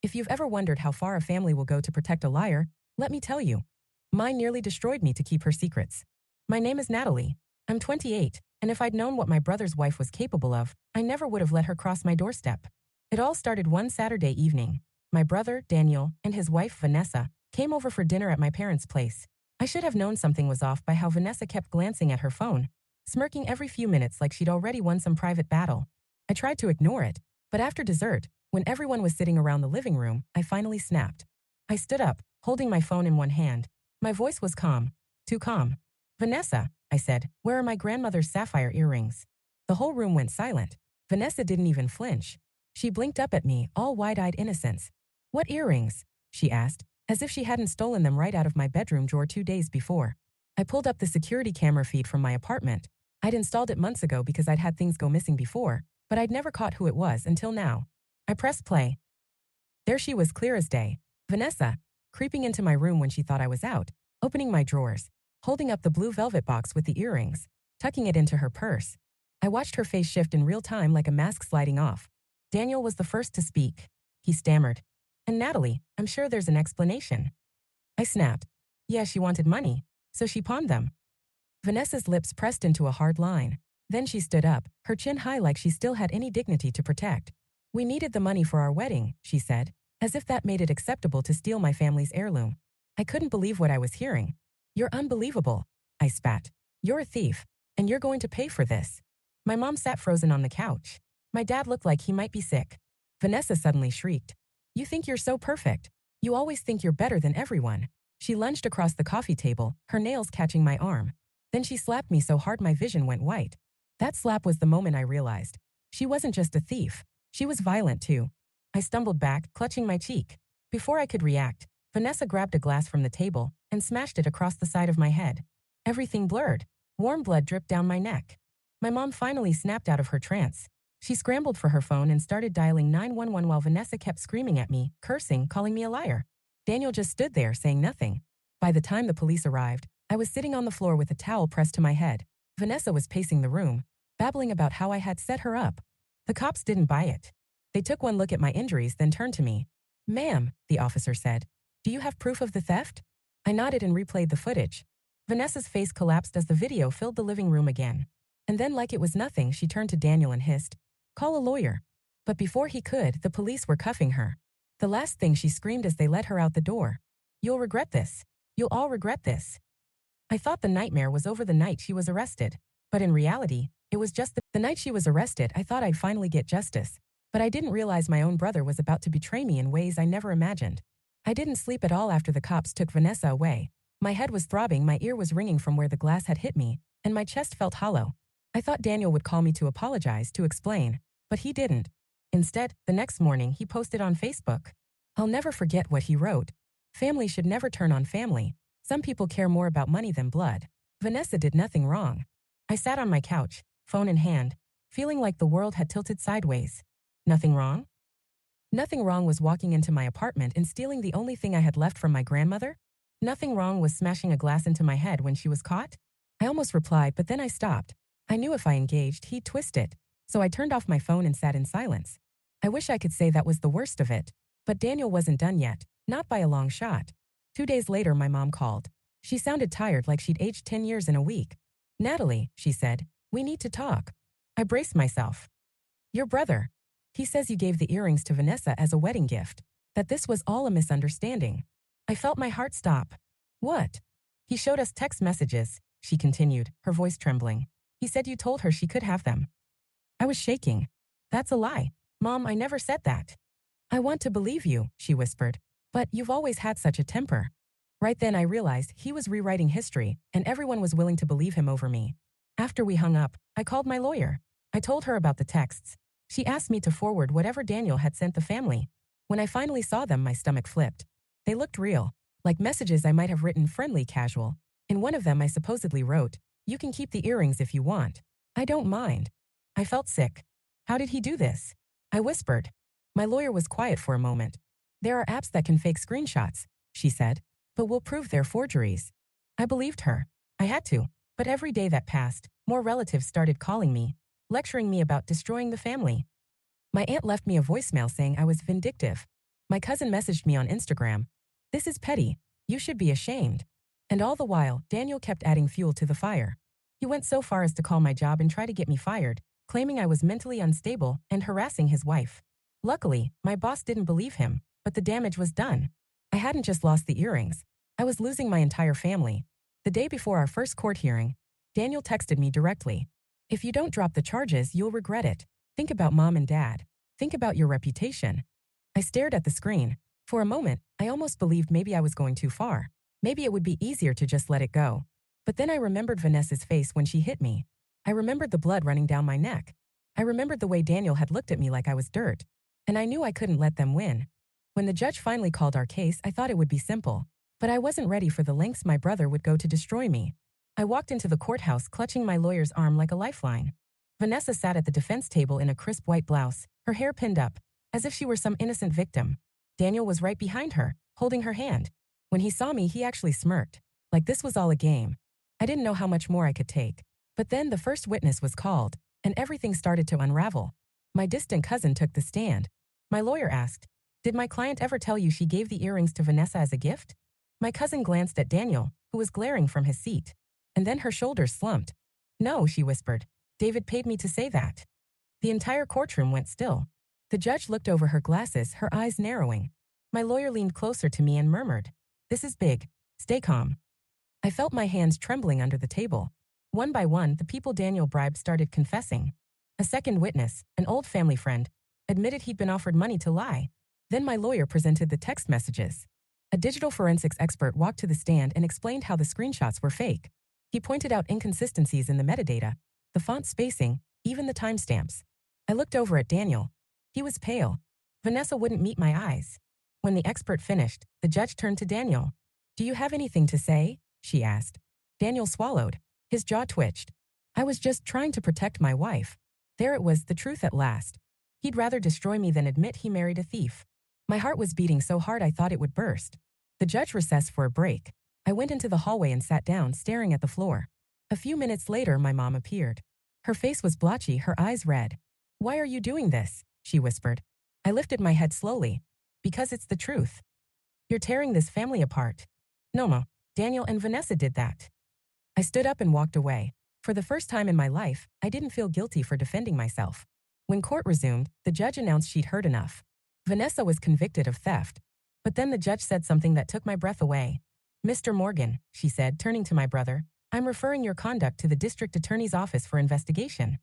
If you've ever wondered how far a family will go to protect a liar, let me tell you. Mine nearly destroyed me to keep her secrets. My name is Natalie. I'm 28, and if I'd known what my brother's wife was capable of, I never would have let her cross my doorstep. It all started one Saturday evening. My brother, Daniel, and his wife, Vanessa, came over for dinner at my parents' place. I should have known something was off by how Vanessa kept glancing at her phone, smirking every few minutes like she'd already won some private battle. I tried to ignore it, but after dessert, when everyone was sitting around the living room, I finally snapped. I stood up, holding my phone in one hand. My voice was calm, too calm. "Vanessa," I said, "where are my grandmother's sapphire earrings?" The whole room went silent. Vanessa didn't even flinch. She blinked up at me, all wide-eyed innocence. "What earrings?" she asked, as if she hadn't stolen them right out of my bedroom drawer 2 days before. I pulled up the security camera feed from my apartment. I'd installed it months ago because I'd had things go missing before, but I'd never caught who it was until now. I pressed play. There she was, clear as day. Vanessa, creeping into my room when she thought I was out, opening my drawers, holding up the blue velvet box with the earrings, tucking it into her purse. I watched her face shift in real time like a mask sliding off. Daniel was the first to speak. He stammered. "And Natalie, I'm sure there's an explanation." I snapped. "Yeah, she wanted money, so she pawned them." Vanessa's lips pressed into a hard line. Then she stood up, her chin high like she still had any dignity to protect. "We needed the money for our wedding," she said, as if that made it acceptable to steal my family's heirloom. I couldn't believe what I was hearing. "You're unbelievable," I spat. "You're a thief, and you're going to pay for this." My mom sat frozen on the couch. My dad looked like he might be sick. Vanessa suddenly shrieked. "You think you're so perfect. You always think you're better than everyone." She lunged across the coffee table, her nails catching my arm. Then she slapped me so hard my vision went white. That slap was the moment I realized. She wasn't just a thief. She was violent too. I stumbled back, clutching my cheek. Before I could react, Vanessa grabbed a glass from the table and smashed it across the side of my head. Everything blurred. Warm blood dripped down my neck. My mom finally snapped out of her trance. She scrambled for her phone and started dialing 911 while Vanessa kept screaming at me, cursing, calling me a liar. Daniel just stood there, saying nothing. By the time the police arrived, I was sitting on the floor with a towel pressed to my head. Vanessa was pacing the room, babbling about how I had set her up. The cops didn't buy it. They took one look at my injuries, then turned to me. "Ma'am," the officer said, "do you have proof of the theft?" I nodded and replayed the footage. Vanessa's face collapsed as the video filled the living room again. And then, like it was nothing, she turned to Daniel and hissed, "Call a lawyer." But before he could, the police were cuffing her. The last thing she screamed as they led her out the door. "You'll regret this. You'll all regret this." I thought the nightmare was over the night she was arrested. But in reality, it was just the night she was arrested. I thought I'd finally get justice. But I didn't realize my own brother was about to betray me in ways I never imagined. I didn't sleep at all after the cops took Vanessa away. My head was throbbing, my ear was ringing from where the glass had hit me, and my chest felt hollow. I thought Daniel would call me to apologize, to explain, but he didn't. Instead, the next morning, he posted on Facebook. I'll never forget what he wrote. "Family should never turn on family. Some people care more about money than blood. Vanessa did nothing wrong." I sat on my couch, phone in hand, feeling like the world had tilted sideways. Nothing wrong? Nothing wrong was walking into my apartment and stealing the only thing I had left from my grandmother? Nothing wrong was smashing a glass into my head when she was caught? I almost replied, but then I stopped. I knew if I engaged, he'd twist it. So I turned off my phone and sat in silence. I wish I could say that was the worst of it. But Daniel wasn't done yet, not by a long shot. 2 days later, my mom called. She sounded tired, like she'd aged 10 years in a week. "Natalie," she said, "we need to talk." I braced myself. "Your brother. He says you gave the earrings to Vanessa as a wedding gift. That this was all a misunderstanding." I felt my heart stop. "What?" "He showed us text messages," she continued, her voice trembling. "He said you told her she could have them." I was shaking. "That's a lie. Mom, I never said that." "I want to believe you," she whispered. "But you've always had such a temper." Right then I realized he was rewriting history, and everyone was willing to believe him over me. After we hung up, I called my lawyer. I told her about the texts. She asked me to forward whatever Daniel had sent the family. When I finally saw them, my stomach flipped. They looked real, like messages I might have written, friendly, casual. In one of them I supposedly wrote, "You can keep the earrings if you want. I don't mind." I felt sick. "How did he do this?" I whispered. My lawyer was quiet for a moment. "There are apps that can fake screenshots," she said, "but we'll prove they're forgeries." I believed her. I had to. But every day that passed, more relatives started calling me, lecturing me about destroying the family. My aunt left me a voicemail saying I was vindictive. My cousin messaged me on Instagram. This is petty. You should be ashamed. And all the while, Daniel kept adding fuel to the fire. He went so far as to call my job and try to get me fired, claiming I was mentally unstable and harassing his wife. Luckily, my boss didn't believe him, but the damage was done. I hadn't just lost the earrings. I was losing my entire family. The day before our first court hearing, Daniel texted me directly. If you don't drop the charges, you'll regret it. Think about mom and dad. Think about your reputation. I stared at the screen. For a moment, I almost believed maybe I was going too far. Maybe it would be easier to just let it go. But then I remembered Vanessa's face when she hit me. I remembered the blood running down my neck. I remembered the way Daniel had looked at me like I was dirt. And I knew I couldn't let them win. When the judge finally called our case, I thought it would be simple. But I wasn't ready for the lengths my brother would go to destroy me. I walked into the courthouse clutching my lawyer's arm like a lifeline. Vanessa sat at the defense table in a crisp white blouse, her hair pinned up, as if she were some innocent victim. Daniel was right behind her, holding her hand. When he saw me, he actually smirked, like this was all a game. I didn't know how much more I could take. But then the first witness was called, and everything started to unravel. My distant cousin took the stand. My lawyer asked, "Did my client ever tell you she gave the earrings to Vanessa as a gift?" My cousin glanced at Daniel, who was glaring from his seat. And then her shoulders slumped. "No," she whispered. "David paid me to say that." The entire courtroom went still. The judge looked over her glasses, her eyes narrowing. My lawyer leaned closer to me and murmured, "This is big. Stay calm." I felt my hands trembling under the table. One by one, the people Daniel bribed started confessing. A second witness, an old family friend, admitted he'd been offered money to lie. Then my lawyer presented the text messages. A digital forensics expert walked to the stand and explained how the screenshots were fake. He pointed out inconsistencies in the metadata, the font spacing, even the timestamps. I looked over at Daniel. He was pale. Vanessa wouldn't meet my eyes. When the expert finished, the judge turned to Daniel. "Do you have anything to say?" she asked. Daniel swallowed. His jaw twitched. "I was just trying to protect my wife." There it was, the truth at last. He'd rather destroy me than admit he married a thief. My heart was beating so hard I thought it would burst. The judge recessed for a break. I went into the hallway and sat down, staring at the floor. A few minutes later, my mom appeared. Her face was blotchy, her eyes red. "Why are you doing this?" she whispered. I lifted my head slowly. "Because it's the truth. You're tearing this family apart." "No, Ma. Daniel and Vanessa did that." I stood up and walked away. For the first time in my life, I didn't feel guilty for defending myself. When court resumed, the judge announced she'd heard enough. Vanessa was convicted of theft. But then the judge said something that took my breath away. "Mr. Morgan," she said, turning to my brother, "I'm referring your conduct to the district attorney's office for investigation."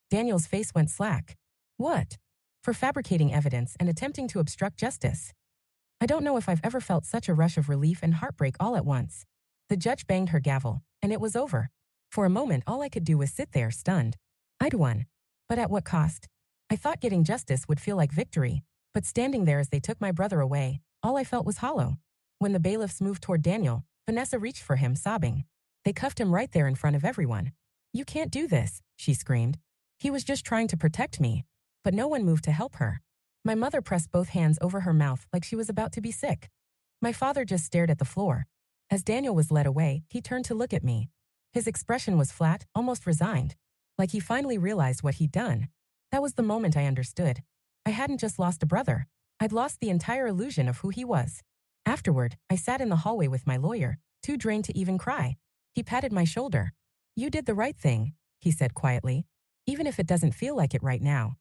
Daniel's face went slack. "What?" "For fabricating evidence and attempting to obstruct justice." I don't know if I've ever felt such a rush of relief and heartbreak all at once. The judge banged her gavel, and it was over. For a moment, all I could do was sit there, stunned. I'd won. But at what cost? I thought getting justice would feel like victory, but standing there as they took my brother away, all I felt was hollow. When the bailiffs moved toward Daniel, Vanessa reached for him, sobbing. They cuffed him right there in front of everyone. "You can't do this," she screamed. "He was just trying to protect me." But no one moved to help her. My mother pressed both hands over her mouth like she was about to be sick. My father just stared at the floor. As Daniel was led away, he turned to look at me. His expression was flat, almost resigned, like he finally realized what he'd done. That was the moment I understood. I hadn't just lost a brother. I'd lost the entire illusion of who he was. Afterward, I sat in the hallway with my lawyer, too drained to even cry. He patted my shoulder. "You did the right thing," he said quietly, "even if it doesn't feel like it right now."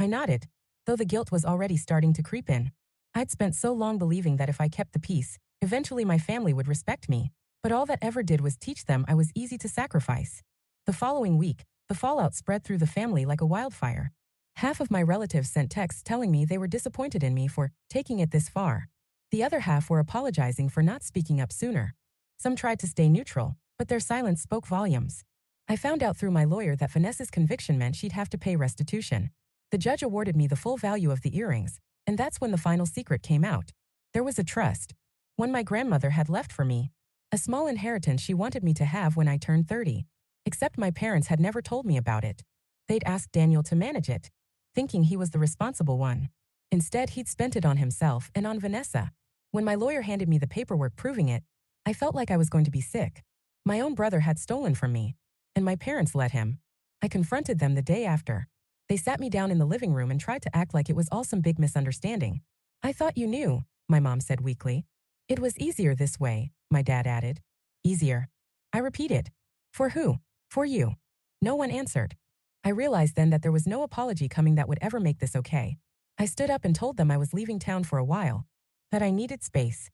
I nodded, though the guilt was already starting to creep in. I'd spent so long believing that if I kept the peace, eventually my family would respect me. But all that ever did was teach them I was easy to sacrifice. The following week, the fallout spread through the family like a wildfire. Half of my relatives sent texts telling me they were disappointed in me for taking it this far. The other half were apologizing for not speaking up sooner. Some tried to stay neutral, but their silence spoke volumes. I found out through my lawyer that Vanessa's conviction meant she'd have to pay restitution. The judge awarded me the full value of the earrings, and that's when the final secret came out. There was a trust. One my grandmother had left for me. A small inheritance she wanted me to have when I turned 30. Except my parents had never told me about it. They'd asked Daniel to manage it, thinking he was the responsible one. Instead, he'd spent it on himself and on Vanessa. When my lawyer handed me the paperwork proving it, I felt like I was going to be sick. My own brother had stolen from me, and my parents let him. I confronted them the day after. They sat me down in the living room and tried to act like it was all some big misunderstanding. I thought you knew, my mom said weakly. It was easier this way, my dad added. Easier. I repeated. For who? For you. No one answered. I realized then that there was no apology coming that would ever make this okay. I stood up and told them I was leaving town for a while, that I needed space.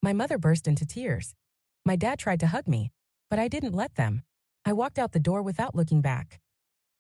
My mother burst into tears. My dad tried to hug me, but I didn't let them. I walked out the door without looking back.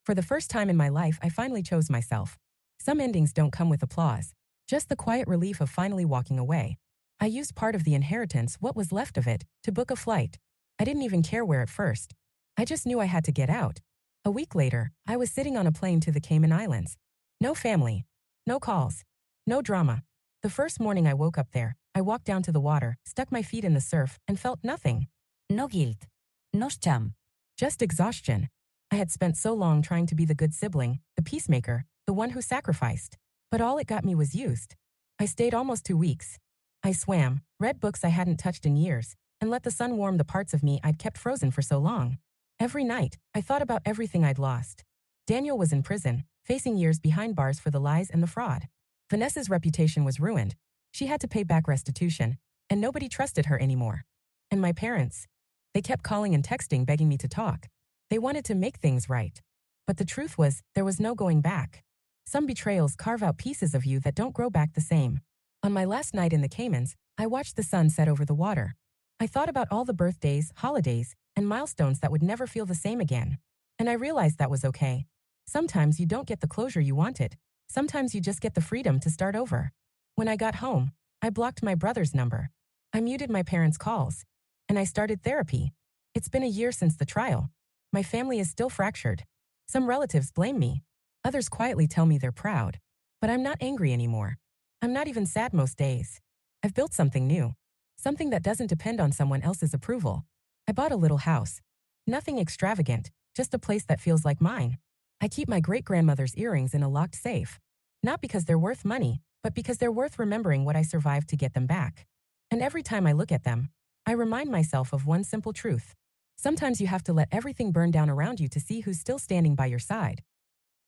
For the first time in my life, I finally chose myself. Some endings don't come with applause, just the quiet relief of finally walking away. I used part of the inheritance, what was left of it, to book a flight. I didn't even care where at first. I just knew I had to get out. A week later, I was sitting on a plane to the Cayman Islands. No family. No calls. No drama. The first morning I woke up there, I walked down to the water, stuck my feet in the surf, and felt nothing. No guilt. No shame. Just exhaustion. I had spent so long trying to be the good sibling, the peacemaker, the one who sacrificed. But all it got me was used. I stayed almost 2 weeks. I swam, read books I hadn't touched in years, and let the sun warm the parts of me I'd kept frozen for so long. Every night, I thought about everything I'd lost. Daniel was in prison, facing years behind bars for the lies and the fraud. Vanessa's reputation was ruined. She had to pay back restitution, and nobody trusted her anymore. And my parents. They kept calling and texting begging me to talk. They wanted to make things right. But the truth was, there was no going back. Some betrayals carve out pieces of you that don't grow back the same. On my last night in the Caymans, I watched the sun set over the water. I thought about all the birthdays, holidays, and milestones that would never feel the same again. And I realized that was okay. Sometimes you don't get the closure you wanted. Sometimes you just get the freedom to start over. When I got home, I blocked my brother's number. I muted my parents' calls. And I started therapy. It's been a year since the trial. My family is still fractured. Some relatives blame me. Others quietly tell me they're proud. But I'm not angry anymore. I'm not even sad most days. I've built something new. Something that doesn't depend on someone else's approval. I bought a little house. Nothing extravagant, just a place that feels like mine. I keep my great-grandmother's earrings in a locked safe. Not because they're worth money, but because they're worth remembering what I survived to get them back. And every time I look at them, I remind myself of one simple truth. Sometimes you have to let everything burn down around you to see who's still standing by your side.